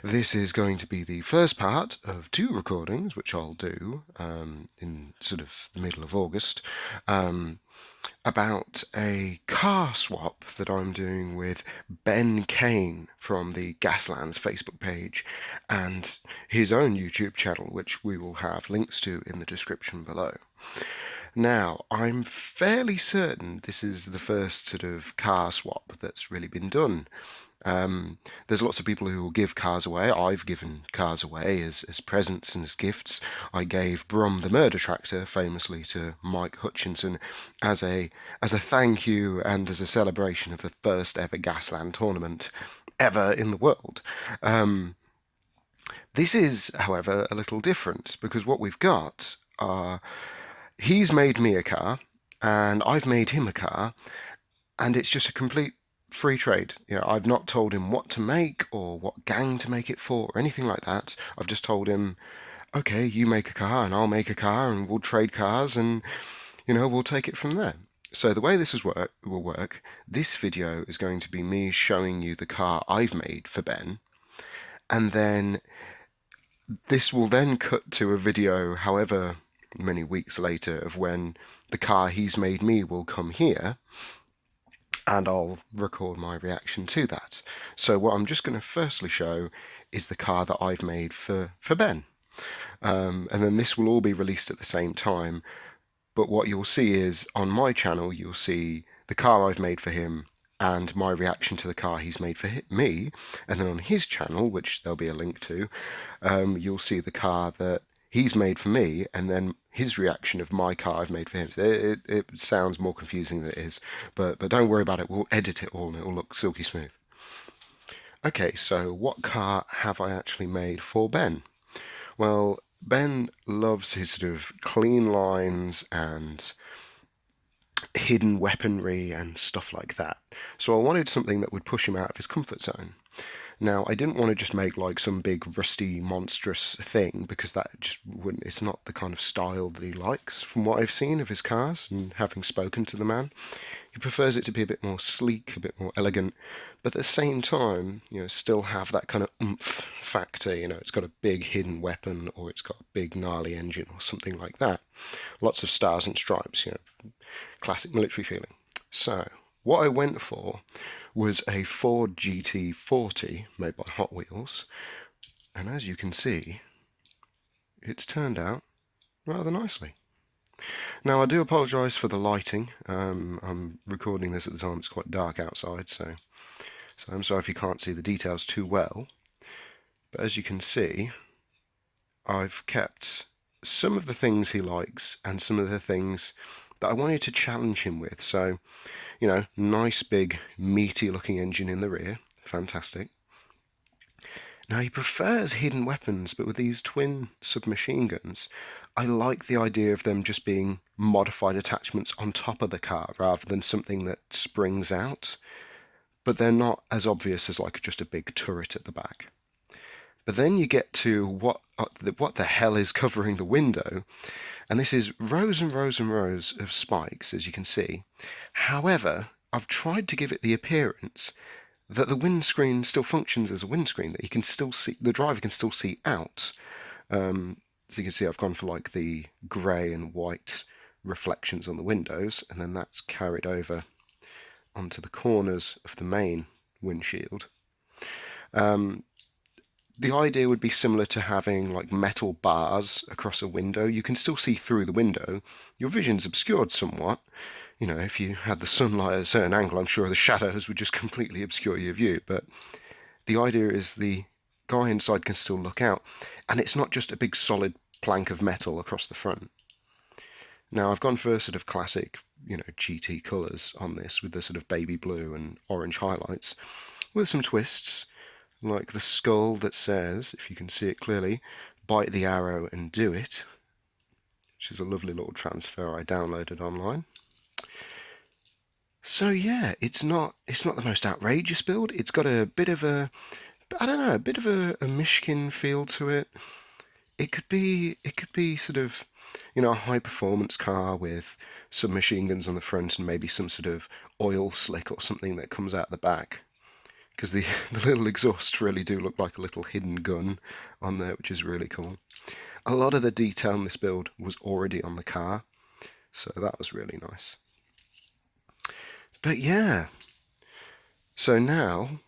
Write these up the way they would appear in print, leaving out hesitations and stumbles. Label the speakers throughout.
Speaker 1: This is going to be the first part of two recordings, which I'll do in sort of the middle of August, um, about a car swap that I'm doing with Ben Kane from the Gaslands Facebook page and his own YouTube channel, which we will have links to in the description below. Now, I'm fairly certain this is the first sort of car swap that's really been done. There's lots of people who will give cars away. I've given cars away as presents and as gifts. I gave Brum the murder tractor famously to Mike Hutchinson as a thank you and as a celebration of the first ever Gasland tournament ever in the world. This is, however, a little different because what we've got are he's made me a car and I've made him a car, and it's just a complete free trade. I've not told him what to make or what gang to make it for or anything like that. I've just told him, okay, you make a car and I'll make a car and we'll trade cars and we'll take it from there. So the way this will work, this video is going to be me showing you the car I've made for Ben, and then this will then cut to a video however many weeks later of when the car he's made me will come here, and I'll record my reaction to that. So what I'm just going to firstly show is the car that I've made for Ben. And then this will all be released at the same time, but what you'll see is on my channel you'll see the car I've made for him and my reaction to the car he's made for me, and then on his channel, which there'll be a link to, you'll see the car that he's made for me, and then his reaction of my car I've made for him. It sounds more confusing than it is, but don't worry about it. We'll edit it all and it'll look silky smooth. Okay, so what car have I actually made for Ben? Well, Ben loves his sort of clean lines and hidden weaponry and stuff like that. So I wanted something that would push him out of his comfort zone. Now, I didn't want to just make like some big rusty monstrous thing because that just wouldn't, it's not the kind of style that he likes from what I've seen of his cars and having spoken to the man. He prefers it to be a bit more sleek, a bit more elegant, but at the same time, still have that kind of oomph factor. It's got a big hidden weapon or it's got a big gnarly engine or something like that. Lots of stars and stripes, classic military feeling. So, what I went for was a Ford GT40 made by Hot Wheels, and as you can see, it's turned out rather nicely. Now, I do apologise for the lighting. I'm recording this at the time, it's quite dark outside, so I'm sorry if you can't see the details too well. But as you can see, I've kept some of the things he likes and some of the things that I wanted to challenge him with. So, nice big meaty looking engine in the rear, fantastic. Now he prefers hidden weapons, but with these twin submachine guns, I like the idea of them just being modified attachments on top of the car rather than something that springs out, but they're not as obvious as like just a big turret at the back. But then you get to what the hell is covering the window, and this is rows and rows and rows of spikes, as you can see. However, I've tried to give it the appearance that the windscreen still functions as a windscreen, that you can still see, the driver can still see out. So you can see I've gone for like the grey and white reflections on the windows, and then that's carried over onto the corners of the main windshield. The idea would be similar to having like metal bars across a window. You can still see through the window. Your vision's obscured somewhat. If you had the sunlight at a certain angle, I'm sure the shadows would just completely obscure your view. But the idea is the guy inside can still look out, and it's not just a big solid plank of metal across the front. Now, I've gone for sort of classic, GT colours on this with the sort of baby blue and orange highlights, with some twists, like the skull that says, if you can see it clearly, bite the arrow and do it, which is a lovely little transfer I downloaded online. So yeah, it's not the most outrageous build. It's got a bit of a, I don't know, a bit of a Mishkin feel to it. It could be sort of, a high performance car with some machine guns on the front and maybe some sort of oil slick or something that comes out the back. because the, the little exhausts really do look like a little hidden gun on there, which is really cool. A lot of the detail in this build was already on the car, so that was really nice. But yeah, so now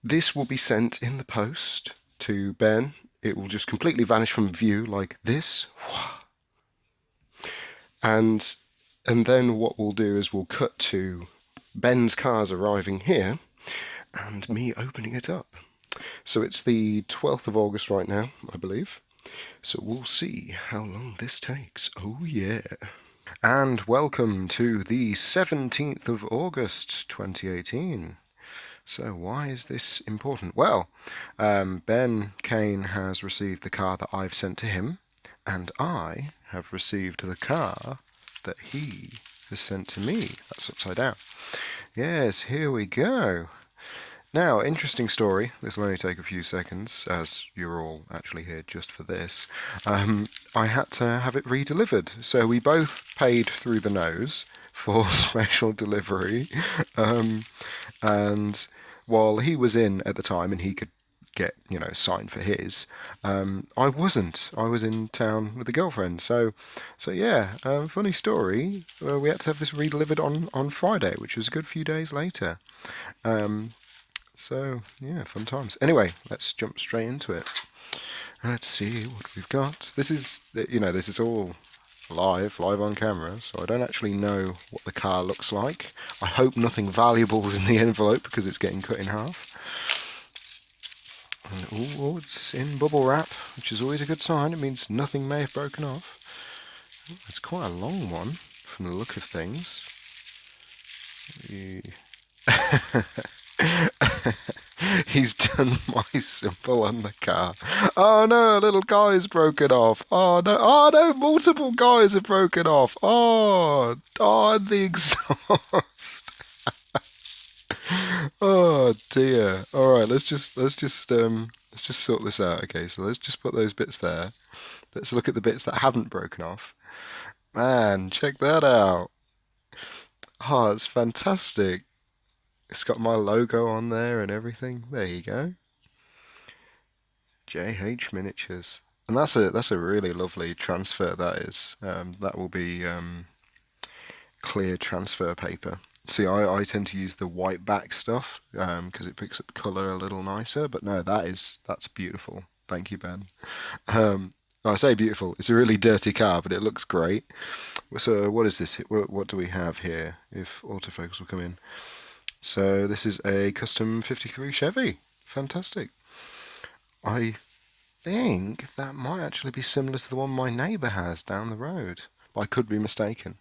Speaker 1: this will be sent in the post to Ben. It will just completely vanish from view like this. And and then what we'll do is we'll cut to Ben's cars arriving here and me opening it up. So it's the 12th of August right now, I believe. So we'll see how long this takes. Oh yeah. And welcome to the 17th of August 2018. So why is this important? Well, Ben Kane has received the car that I've sent to him, and I have received the car that he has sent to me. That's upside down. Yes, here we go. Now, interesting story. This will only take a few seconds, as you're all actually here just for this. I had to have it re-delivered, so we both paid through the nose for special delivery. And while he was in at the time and he could get, signed for his, I wasn't. I was in town with a girlfriend. So yeah, funny story. We had to have this re-delivered on Friday, which was a good few days later. So yeah, fun times. Anyway, let's jump straight into it. Let's see what we've got. This is all live on camera, so I don't actually know what the car looks like. I hope nothing valuable is in the envelope because it's getting cut in half. And, oh, it's in bubble wrap, which is always a good sign. It means nothing may have broken off. It's quite a long one from the look of things. He's done my symbol on the car. Oh no, a little guy's broken off. Oh no, multiple guys have broken off. Oh, the exhaust. Oh dear. All right, let's just sort this out. Okay, so let's just put those bits there. Let's look at the bits that haven't broken off. Man, check that out. Oh, it's fantastic. It's got my logo on there and everything. There you go. JH Miniatures. And that's a really lovely transfer that is. That will be clear transfer paper. See, I tend to use the white back stuff because it picks up colour a little nicer. But no, that's beautiful. Thank you, Ben. I say beautiful. It's a really dirty car, but it looks great. So what is this? What do we have here? If autofocus will come in. So this is a custom 53 Chevy. Fantastic. I think that might actually be similar to the one my neighbour has down the road. But I could be mistaken.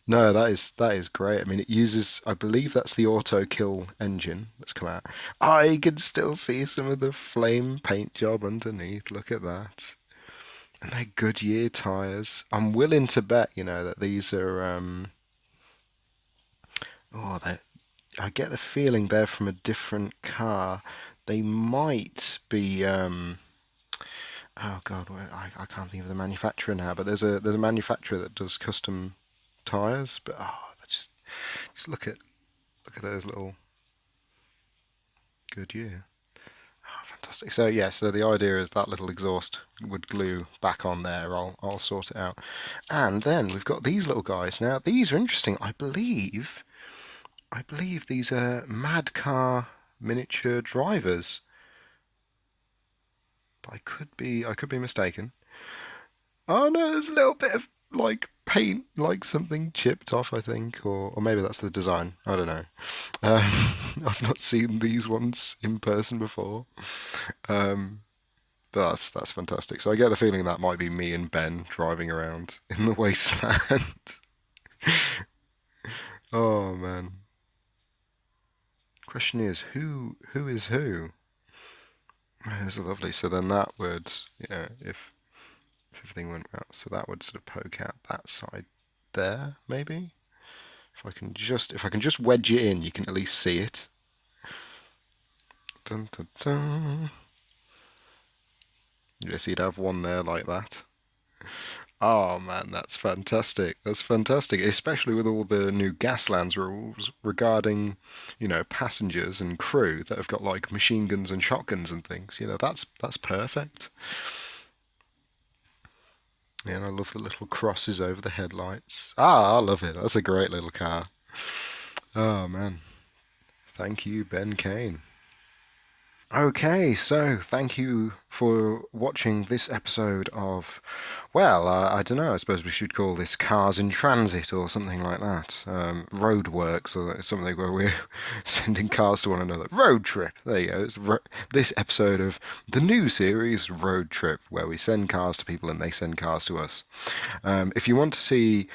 Speaker 1: No, that is great. I mean, it uses, I believe that's the auto kill engine that's come out. I can still see some of the flame paint job underneath. Look at that. And they're Goodyear tires. I'm willing to bet, that these are they I get the feeling they're from a different car. They might be oh god, I can't think of the manufacturer now, but there's a manufacturer that does custom tires. But just look at those little Goodyear. Oh, fantastic. So yeah, so the idea is that little exhaust would glue back on there. I'll sort it out. And then we've got these little guys. Now these are interesting. I believe these are Mad Car miniature drivers. But I could be mistaken. Oh no, there's a little bit of like paint, like something chipped off, I think, or maybe that's the design. I don't know. I've not seen these ones in person before, um, but that's fantastic. So I get the feeling that might be me and Ben driving around in the wasteland. Oh man. Question is, who is who? It's lovely. So then that would, if everything went well, so that would sort of poke out that side there, maybe. If I can just wedge it in, you can at least see it. Dun, dun, dun. Yes, you'd have one there like that. Oh man, that's fantastic. That's fantastic, especially with all the new Gaslands rules regarding, passengers and crew that have got like machine guns and shotguns and things. That's perfect. Yeah, and I love the little crosses over the headlights. Ah, I love it. That's a great little car. Oh man. Thank you, Ben Kane. Okay, so thank you for watching this episode of, well, I don't know, I suppose we should call this Cars in Transit or something like that. Roadworks or something where we're sending cars to one another. Road Trip, there you go. This episode of the new series, Road Trip, where we send cars to people and they send cars to us. If you want to see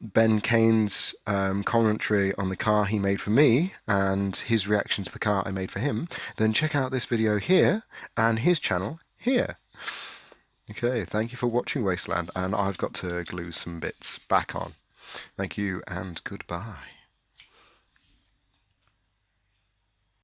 Speaker 1: Ben Kane's commentary on the car he made for me and his reaction to the car I made for him, then check out this video here and his channel here. Okay, thank you for watching Wasteland, and I've got to glue some bits back on. Thank you and goodbye.